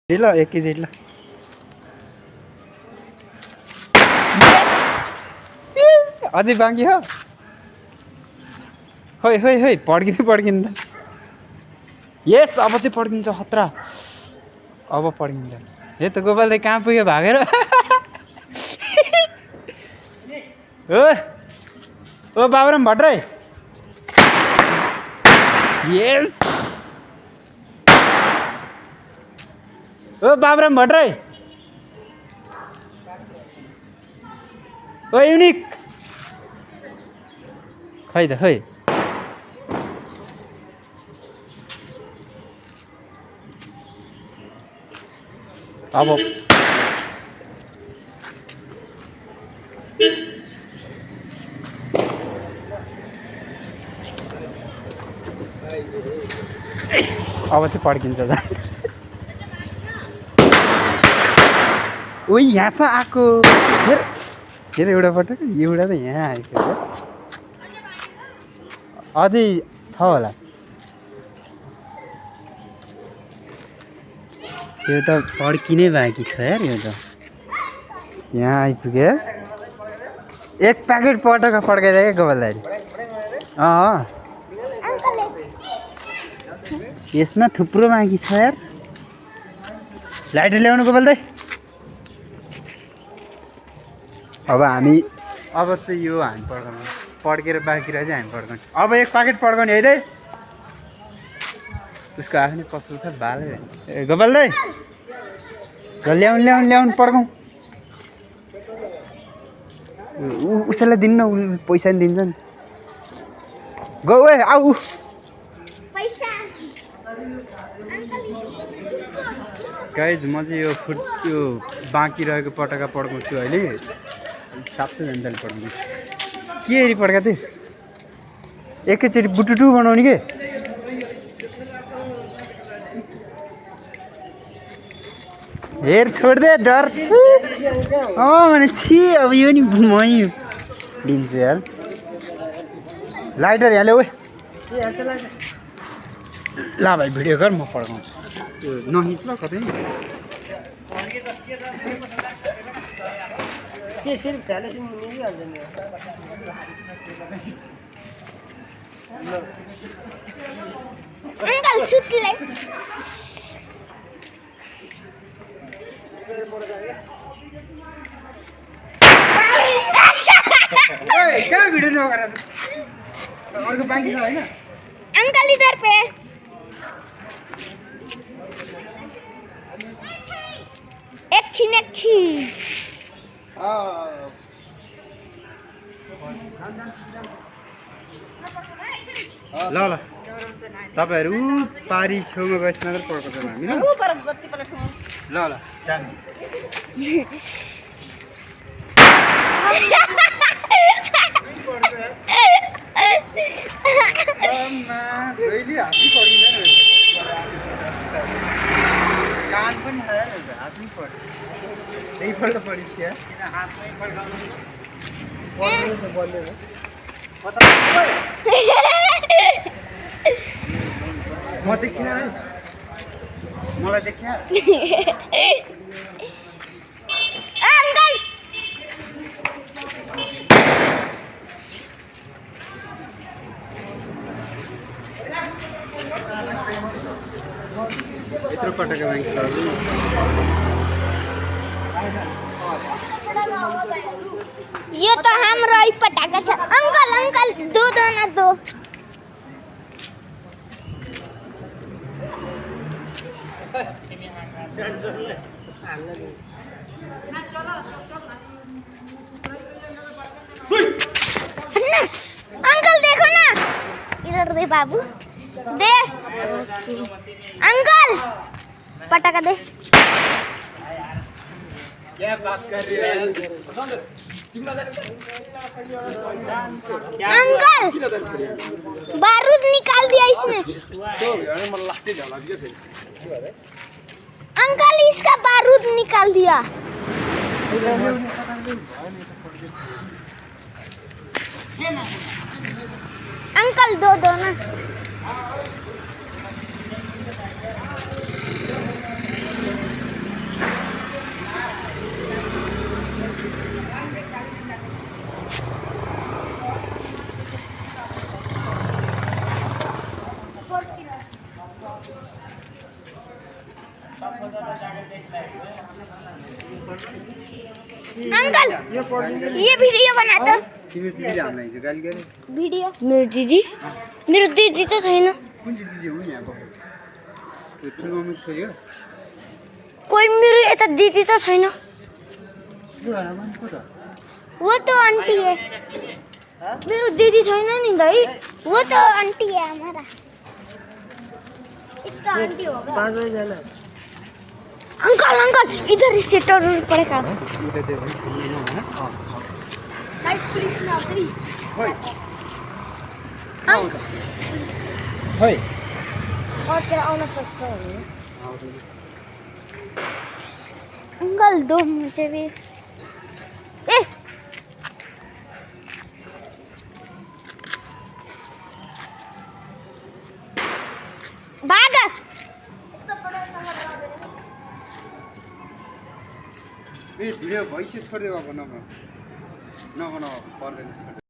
ल 1 केजी ल अझै बाँकी हो खोइ खोइ खोइ पड्किनु त यस अब चाहिँ पड्किन्छ खतरा अब पड्किन्छ हे त गोपाल दाइ कहाँ पुग्यो भागेर ओ बाबुराम भट्टराई यस ओ बाबुराम भट्टराई ओ युनिक खै त खै अब चाहिँ पड्किन्छ त ओ यहाँसम्म आएको हेर एउटा पटक एउटा त यहाँ आएको अझै छ होला यो त पड्किनै बाँकी छ यार यो त यहाँ आइपुग्यो एक प्याकेट पटका पड्काइदियो क्या गोपाल दाइ यसमा थुप्रो बाँकी छ यार लाइटर ल्याउनु गोपाल दाइ अब चाहिँ यो हामी पड्काउनु पड्केर बाँकी रहेछ हामी पड्काउनु अब एक प्याकेट पड्काउने है दाइ उसको आफ्नै पसल छ बालै ए गोपाल दाइ ल्याउनु पड्काउँ उसैलाई दिनु न पैसा नि दिन्छ नि गौ ए आऊ गाइज म चाहिँ यो बाँकी रहेको पटका पड्काउँछु अहिले 7 जनताले पड्काउँछु के हेरी पड्का थियो एकैचोटि बुटुटु बनाउने के हेर छोडिदे डर भने छि अब यो नि मै लिन्छु यार लाइटर हाल्यो ओए ल भाइ भिडियो गर म पड्काउँछु त्यो नहिच ल कतै कहाँ भिडियो नगरेर अर्को बाँकी छ होइन अंकल इधर पे एक छीन ल तपाईँहरू पारी छेउमा गएपछि मात्र पड्काउँछौँ हामी ल जानु कान पनि हातमै पढ्छ त्यहीपल्ट पढिस म देखिनँ है मलाई देखिया अंकल यत्रो पटका बाँकी छ ये तो हाम्रो ही पटाका छ अंकल अंकल दो ना दो अंकल देखो ना इधर दे बाबू दे अंकल पटाखा दे क्या बात कर रही है अंकल बारूद निकाल दिया इसने अंकल इसका बारूद निकाल दिया अंकल दो ना अंकल ये वीडियो बना दो तिमी दिदीले हामीलाई हिजो गाली गरे वीडियो मेरो दिदी त छैन कुन चाहिँ दिदी हो यहाँ बस्नु त्यो ठुलो मम्मी छोरी हो कोही मेरो यता दिदी त छैन यो घरमा को त वो तो आंटी है मेरो दीदी छैन नि भाई वो तो आंटी है हमारा इसका आंटी होगा 5 बजे जाना अंकल अंकल इधर सेटर पड़ेगा उता त्यो लाइट प्लीज ना प्लीज होय होय और क्या आना सकता है अंकल दो मुझे भी ए भागा ए भिडियो भइसक्यो छोड्दै अब नभन पर्दैन छोड्दै